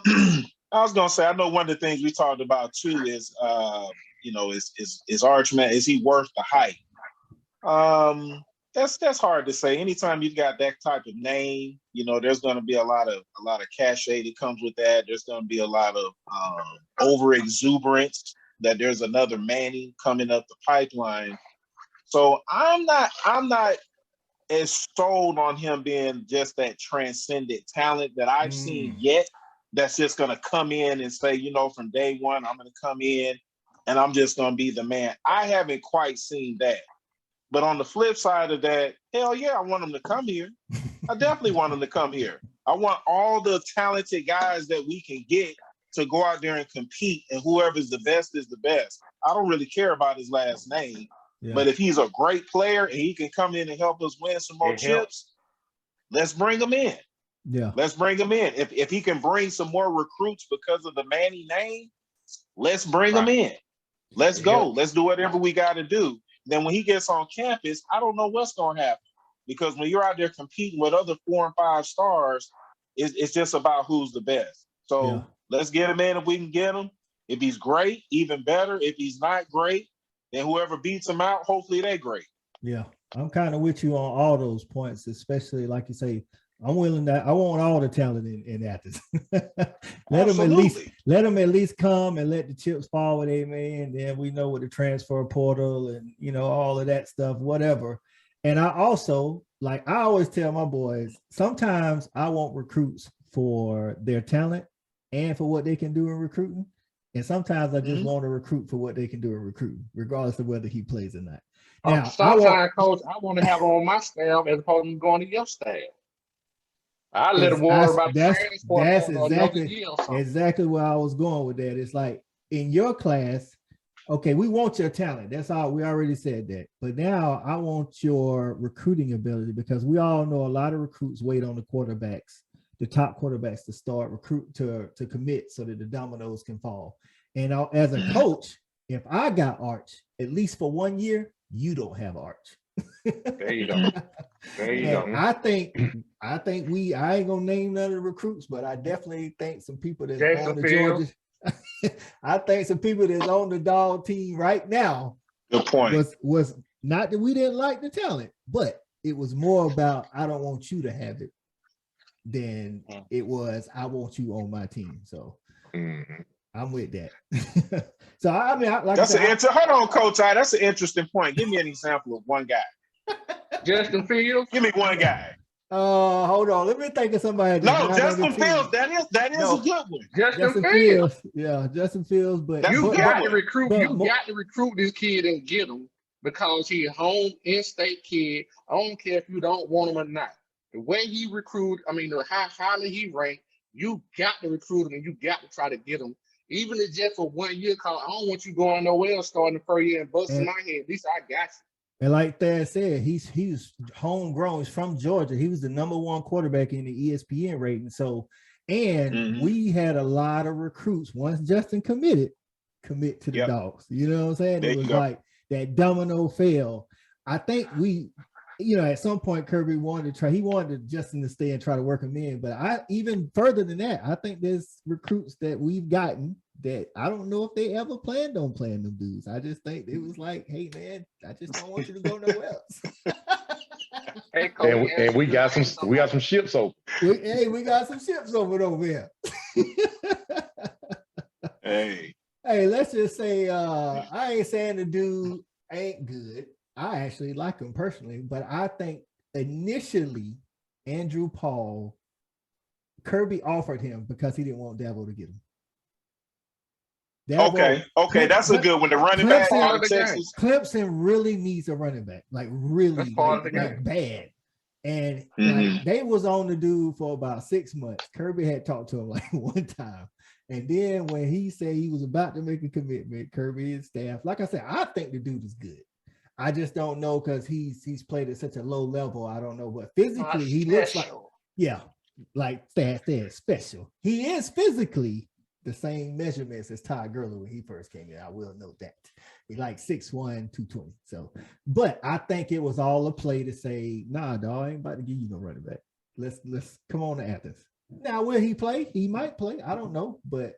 was gonna say, I know one of the things we talked about too is is Archman, is he worth the hype? That's hard to say. Anytime you've got that type of name, there's gonna be a lot of cachet that comes with that. There's gonna be a lot of over exuberance that there's another Manning coming up the pipeline. So I'm not as sold on him being just that transcendent talent that I've seen yet. That's just going to come in and say, from day one, I'm going to come in and I'm just going to be the man. I haven't quite seen that. But on the flip side of that, hell yeah, I want him to come here. I definitely want him to come here. I want all the talented guys that we can get to go out there and compete, and whoever's the best is the best. I don't really care about his last name. Yeah. But if he's a great player and he can come in and help us win some more chips, let's bring him in. Yeah. Let's bring him in. If he can bring some more recruits because of the Manning name, let's bring him in. Let's go. Let's do whatever we got to do. Then when he gets on campus, I don't know what's going to happen. Because when you're out there competing with other 4 and 5 stars, it's just about who's the best. So let's get him in if we can get him. If he's great, even better. If he's not great, then whoever beats him out, hopefully they're great. Yeah, I'm kind of with you on all those points, especially like you say, I want all the talent in Athens. let them at least come and let the chips fall where they may, and then we know with the transfer portal and all of that stuff, whatever. And I also, like I always tell my boys, sometimes I want recruits for their talent and for what they can do in recruiting. And sometimes I just want to recruit for what they can do in recruiting, regardless of whether he plays or not. Now, sometimes, coach, I want to have on my staff as opposed to going to your staff. I let them worry about transport. That's exactly where I was going with that. It's like in your class, okay, we want your talent. That's all. We already said that. But now I want your recruiting ability, because we all know a lot of recruits wait on the quarterbacks, the top quarterbacks, to start to commit so that the dominoes can fall. And as a coach, if I got Arch, at least for 1 year, you don't have Arch. There you go. There you go. I think I ain't gonna name none of the recruits, but I definitely think some people that's on the Georgia. I think some people that's on the dog team right now. Good point. Was not that we didn't like the talent, but it was more about I don't want you to have it than it was I want you on my team. So I'm with that. So I mean, hold on, Coach. That's an interesting point. Give me an example of one guy. Justin Fields. Give me one guy. Hold on. Let me think of somebody. No, Justin Fields. That is a good one. Justin Fields. Yeah, Justin Fields. But you got to recruit. You got to recruit this kid and get him because he's a home in-state kid. I don't care if you don't want him or not. The way he recruit, how highly he ranked, you got to recruit him and you got to try to get him. Even if just for 1 year, cause I don't want you going nowhere else starting the first year and busting my head. At least I got you. And like Thad said, he's homegrown. He's from Georgia. He was the #1 quarterback in the ESPN rating. So, we had a lot of recruits. Once Justin commit to the Dogs. You know what I'm saying? It was like that domino fell. I think at some point Kirby wanted Justin to stay and try to work him in. But even further than that, I think there's recruits that we've gotten that I don't know if they ever planned on playing them dudes. I just think it was like, hey man, I just don't want you to go nowhere else. and we got some ships open. We got some ships open over here. Hey, let's just say I ain't saying the dude ain't good. I actually like him personally, but I think initially Andrew Paul, Kirby offered him because he didn't want Dabo to get him. Okay, that's a good one. The running back out of Texas. Clemson really needs a running back, like really like bad. And like, they was on the dude for about 6 months. Kirby had talked to him like one time. And then when he said he was about to make a commitment, Kirby and staff, like I said, I think the dude is good. I just don't know because he's played at such a low level. I don't know, but physically he looks like Thad special. He is physically the same measurements as Todd Gurley when he first came in. I will note that. He like 6'1", 220. So, but I think it was all a play to say, nah, dog, I ain't about to give you no running back. Let's come on to Athens. Now, will he play? He might play. I don't know, but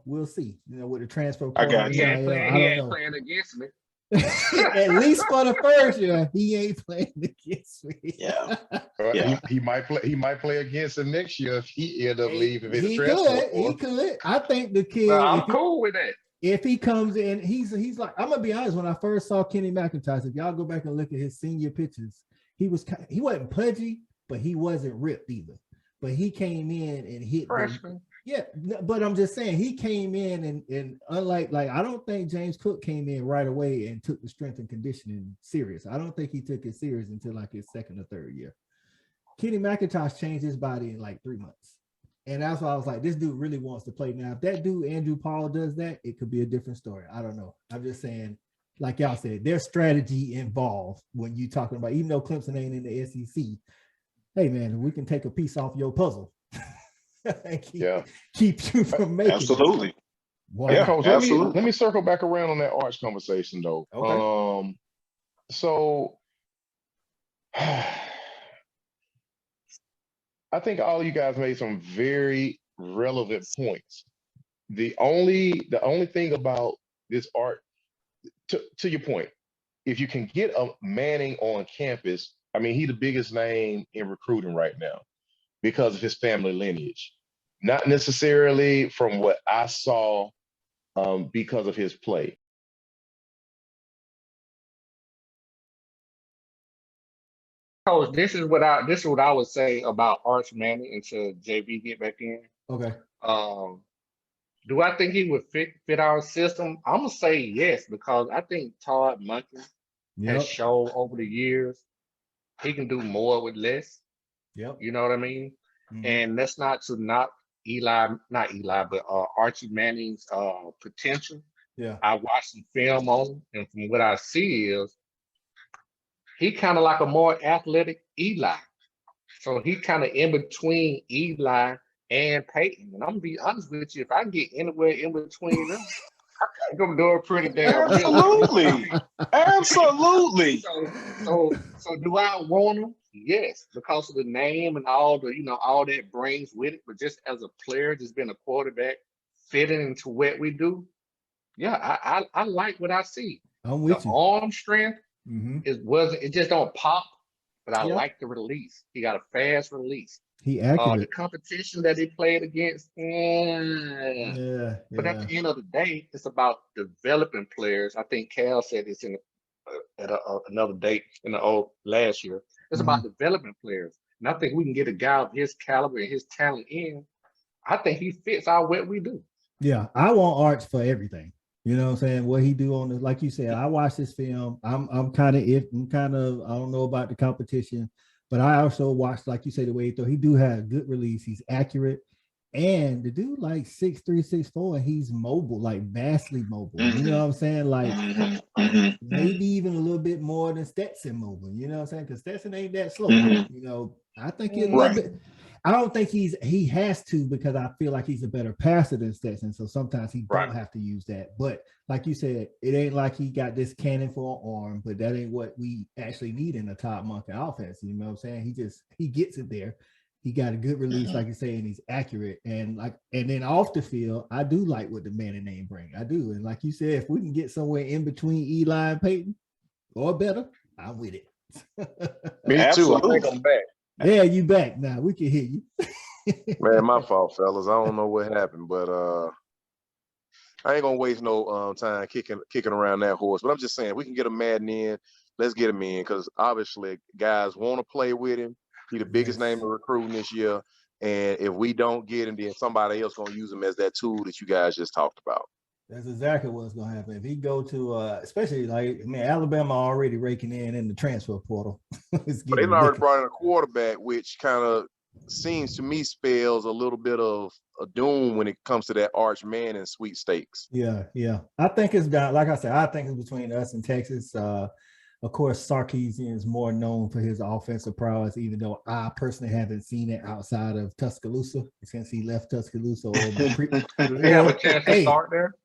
we'll see. With the transfer. I got you. He ain't playing against me. At least for the first year, he ain't playing against me. He might play. He might play against him next year if he end up leaving. He could. I think the kid. I'm cool with that. If he comes in, he's like, I'm gonna be honest. When I first saw Kenny McIntosh, if y'all go back and look at his senior pictures, he wasn't pudgy, but he wasn't ripped either. But he came in and hit freshman. But I'm just saying he came in and unlike I don't think James Cook came in right away and took the strength and conditioning serious. I don't think he took it serious until like his second or third year. Kenny McIntosh changed his body in like 3 months. And that's why I was like, this dude really wants to play. Now, if that dude, Andrew Paul, does that, it could be a different story. I don't know. I'm just saying, like y'all said, there's strategy involved when you talking about, even though Clemson ain't in the SEC, hey man, we can take a piece off your puzzle. Keep you from making absolutely. Coach, let me circle back around on that Arch conversation though. Okay. So I think all you guys made some very relevant points. The only thing about this Arch, to your point, if you can get a Manning on campus, I mean, he's the biggest name in recruiting right now because of his family lineage. Not necessarily from what I saw because of his play. Coach, this is what I would say about Arch Manning until JB get back in. Okay. Do I think he would fit our system? I'm gonna say yes, because I think Todd Monken has Yep. shown over the years he can do more with less. Yep. You know what I mean? Mhm. And that's not to knock not Eli, but Archie Manning's potential. Yeah. I watched some film on him, and from what I see is he kind of like a more athletic Eli. So he kind of in between Eli and Peyton. And I'm gonna be honest with you, if I can get anywhere in between them, I'm gonna do it pretty damn good. Absolutely. Absolutely. So do I want him? Yes, because of the name and all the all that brings with it. But just as a player, just being a quarterback, fitting into what we do, yeah, I like what I see. I'm The with you. arm strength Mhm. it just don't pop, but I Yep. like the release. He got a fast release. He The accurate. competition that he played against, Yeah. but at Yeah. the end of the day, it's about developing players. I think Cal said this at another date in the last year. It's about developing players, and I think we can get a guy of his caliber and his talent in. I think he fits our what we do. Yeah. I want Arch for everything. You know what I'm saying? What he do on the, like you said, I watched this film. I'm kind of I don't know about the competition, but I also watched, like you say, the way he throw. He do have good release. He's accurate. And the dude like 6'3", 6'4", and he's mobile, like vastly mobile. You know what I'm saying? Like maybe even a little bit more than Stetson mobile. You know what I'm saying? Because Stetson ain't that slow. You know, I think he's a little bit. I don't think he has to, because I feel like he's a better passer than Stetson. So sometimes he don't have to use that. But like you said, it ain't like he got this cannon for an arm, but that ain't what we actually need in a top monkey offense. You know what I'm saying? He gets it there. He got a good release, like you say, and he's accurate. And then off the field, I do like what the Manning name bring. I do. And like you said, if we can get somewhere in between Eli and Peyton or better, I'm with it. Me too. I think I'm back. Yeah, you back now. We can hear you. Man, my fault, fellas. I don't know what happened, but I ain't gonna waste no time kicking around that horse. But I'm just saying, we can get a Madden in. Let's get him in, because obviously guys want to play with him. He's the biggest name in recruiting this year, and if we don't get him, then somebody else gonna use him as that tool that you guys just talked about. That's exactly what's gonna happen. If he go to especially Alabama already raking in the transfer portal. But they've already brought in a quarterback, which kind of seems to me spells a little bit of a doom when it comes to that Arch Manning sweepstakes. Yeah. I think it's down. Like I said, I think it's between us and Texas. Of course, Sarkisian is more known for his offensive prowess, even though I personally haven't seen it outside of Tuscaloosa since he left Tuscaloosa. Do they have a chance to start there?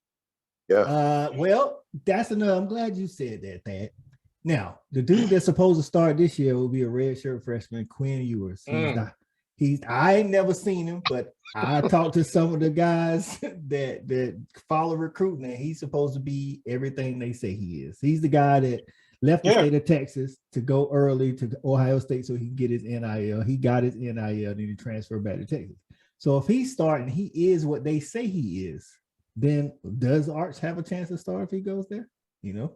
Yeah. Well, that's another. I'm glad you said that, Thad. Now, the dude that's supposed to start this year will be a redshirt freshman, Quinn Ewers. I ain't never seen him, but I talked to some of the guys that follow recruiting, and he's supposed to be everything they say he is. He's the guy that left the state of Texas to go early to Ohio State so he can get his NIL. He got his NIL, and he transferred back to Texas. So if he's starting, he is what they say he is. Then does Arch have a chance to start if he goes there? You know,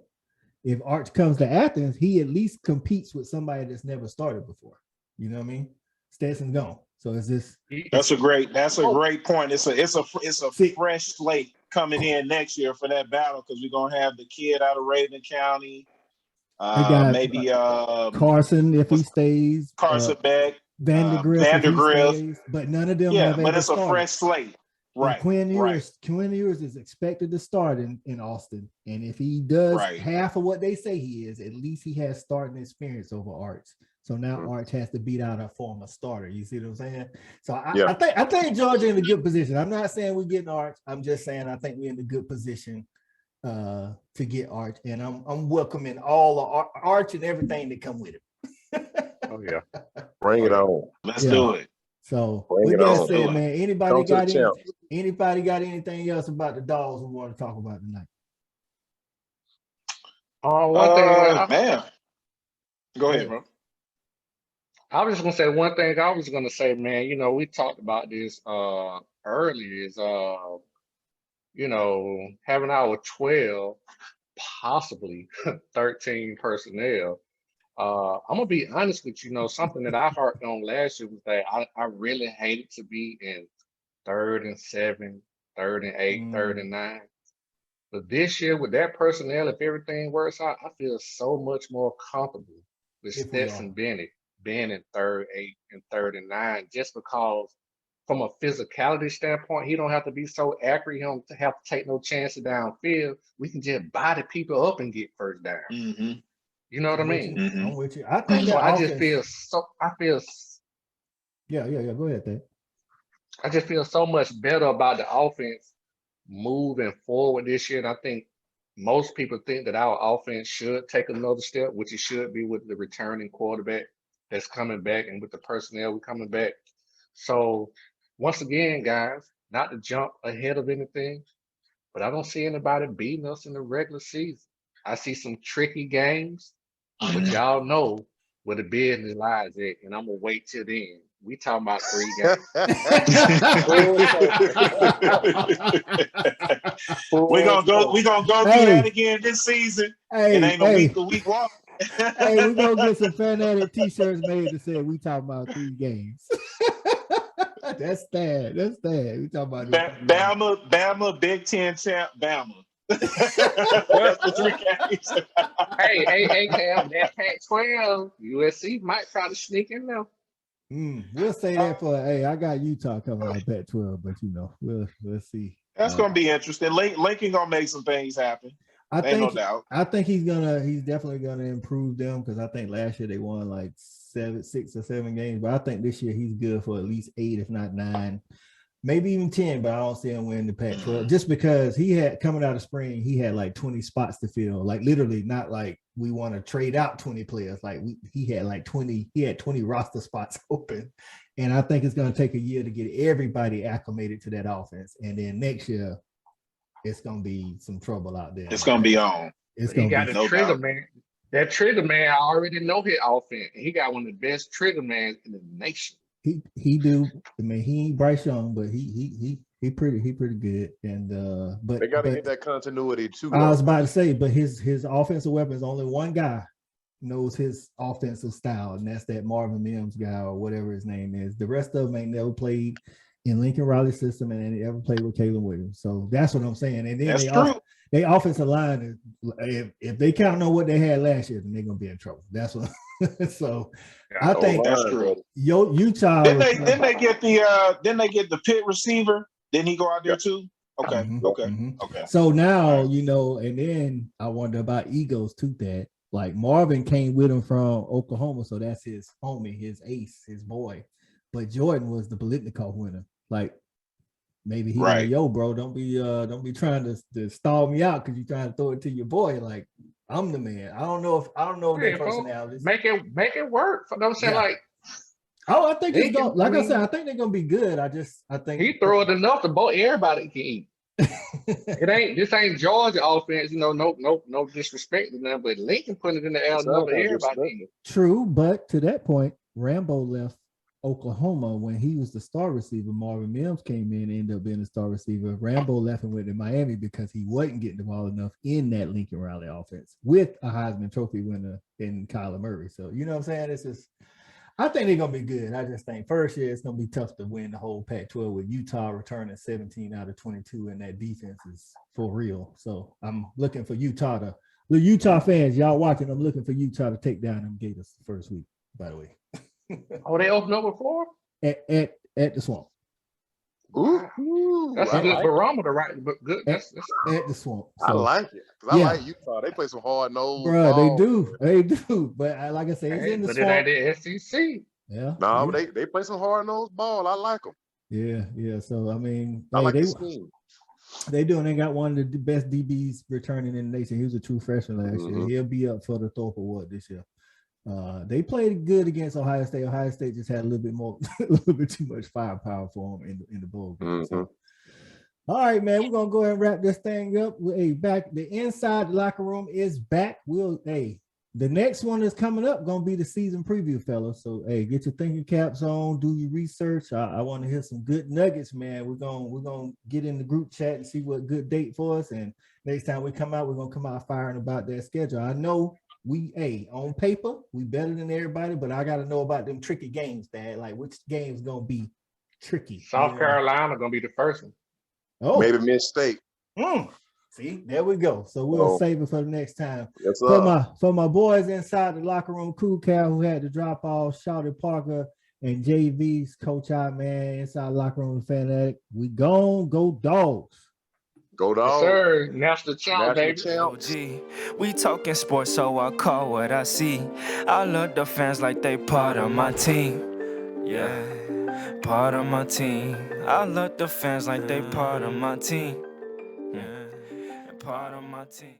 if Arch comes to Athens, he at least competes with somebody that's never started before. You know what I mean? Stetson's gone. So is this? That's a great point. It's a fresh slate coming in next year for that battle, because we're gonna have the kid out of Raven County. Maybe Carson if he stays. Carson Beck. Vandergriff, but none of them have but it's started. A fresh slate. Right. Quinn Ewers is expected to start in Austin. And if he does half of what they say he is, at least he has starting experience over Arch. So now Arch has to beat out a former starter. You see what I'm saying? So I think Georgia in a good position. I'm not saying we're getting Arch. I'm just saying I think we're in a good position to get Arch. And I'm welcoming all the Arch and everything that come with it. Oh yeah. Bring it on. Let's do it. So with that said, man, anybody got anything else about the Dogs we want to talk about tonight? One thing, man. Go ahead, bro. I was just gonna say one thing. I was gonna say, man, we talked about this earlier. Is having our 12, possibly 13 personnel. I'm gonna be honest with you. Something that I harped on last year was that I really hated to be in 3rd and 7, 3rd and 8, 3rd and 9. But this year with that personnel, if everything works out, I feel so much more comfortable with Stetson Bennett being in 3rd, 8, and 3rd and 9, just because from a physicality standpoint, he don't have to be so accurate. He don't have to take no chances downfield. We can just body people up and get first down. Mm-hmm. You know what I mean? I'm with you. I think So that I just feel Yeah. Go ahead, Dave. I just feel so much better about the offense moving forward this year. And I think most people think that our offense should take another step, which it should be with the returning quarterback that's coming back and with the personnel we're coming back. So once again, guys, not to jump ahead of anything, but I don't see anybody beating us in the regular season. I see some tricky games, but y'all know where the business lies at, and I'm gonna wait till then. We talking about 3 games. We're gonna go through that again this season. It ain't a week to week walk. Hey, we're gonna get some fanatic t-shirts made that say we talking about 3 games. That's bad. We talking about Bama, Big Ten champ, Bama. That's the 3 games. hey, Cam, that Pac-12, USC might try to sneak in there. We'll say that for I got Utah coming out Pac-12, but we'll see. That's gonna be interesting. Lincoln gonna make some things happen. No doubt. I think he's definitely gonna improve them, because I think last year they won like 6 or 7 games, but I think this year he's good for at least 8, if not 9, maybe even 10. But I don't see him winning the Pac-12 just because he had coming out of spring, he had like 20 spots to fill, like literally, not like we want to trade out 20 players. Like he had like 20 roster spots open, and I think it's going to take a year to get everybody acclimated to that offense, and then next year it's going to be some trouble out there. It's going to be on. It's going to be no trigger doubt. Man. That trigger man, I already know his offense. He got one of the best trigger mans in the nation. He do. I mean, he ain't Bryce Young, but he pretty good. And but they got to get that continuity too. I was about to say, but his offensive weapons, only one guy knows his offensive style, and that's that Marvin Mims guy or whatever his name is. The rest of them ain't never played in Lincoln Riley's system, and they ever played with Caleb Williams. So that's what I'm saying. And then that's true. They offensive line, if they count on what they had last year, then they're gonna be in trouble. That's what. So I think that's true. Utah. Then they get the Pitt receiver. Didn't he go out there too? Okay. Okay. So now and then I wonder about egos too. That like Marvin came with him from Oklahoma, so that's his homie, his ace, his boy. But Jordan was the Biletnikoff winner. Like maybe he like, yo, bro, don't be trying to stall me out because you're trying to throw it to your boy. Like I'm the man. I don't know their personalities. Make it work. I'm saying like. Oh, I think it's going. Like I said, I think they're gonna be good. I think he throw it enough to both everybody can eat. This ain't Georgia offense, no disrespect to them, but Lincoln putting it in the air enough to everybody. True, but to that point, Rambo left Oklahoma when he was the star receiver. Marvin Mims came in and ended up being the star receiver. Rambo left and went to Miami because he wasn't getting the ball enough in that Lincoln Riley offense with a Heisman Trophy winner in Kyler Murray. So you know what I'm saying? It's just. I think they're going to be good. I just think first year it's going to be tough to win the whole Pac-12 with Utah returning 17 out of 22, and that defense is for real. So I'm looking for the Utah fans, y'all watching, I'm looking for Utah to take down them Gators the first week, by the way. They opened up with 4? At the Swamp. Ooh, that's a good barometer, right? But good. That's at the Swamp. So, I like it. I like Utah. They play some hard nose. Bro, they do. But like I say, it's in the Swamp. But it ain't the SEC. Yeah. No, but they play some hard nose ball. I like them. Yeah. So I mean, I like the scheme. They do, and they got one of the best DBs returning in the nation. He was a true freshman last year. He'll be up for the Thorpe Award this year. They played good against Ohio State. Ohio State just had a little bit too much firepower for them in the bowl game. So, all right, man, we're gonna go ahead and wrap this thing up. Back the inside locker room is back. The next one is coming up. Gonna be the season preview, fellas. So, get your thinking caps on. Do your research. I want to hear some good nuggets, man. We're gonna get in the group chat and see what good date for us. And next time we come out, we're gonna come out firing about that schedule. I know. On paper, we better than everybody, but I got to know about them tricky games, Dad. Like, which game's going to be tricky? South Carolina going to be the first one. Oh, Made a mistake. see, there we go. So we'll Oh. save it for the next time. Yes, For my boys inside the locker room, Cool Cal who had to drop off, Shouted Parker and JV's coach out, man, inside the locker room fanatic. We gon' go dogs. Go Yes, dog. sir. National champ, baby. OG. We talking sports, so I call what I see. I love the fans like they part of my team. Yeah, part of my team. I love the fans like they part of my team. Yeah, part of my team.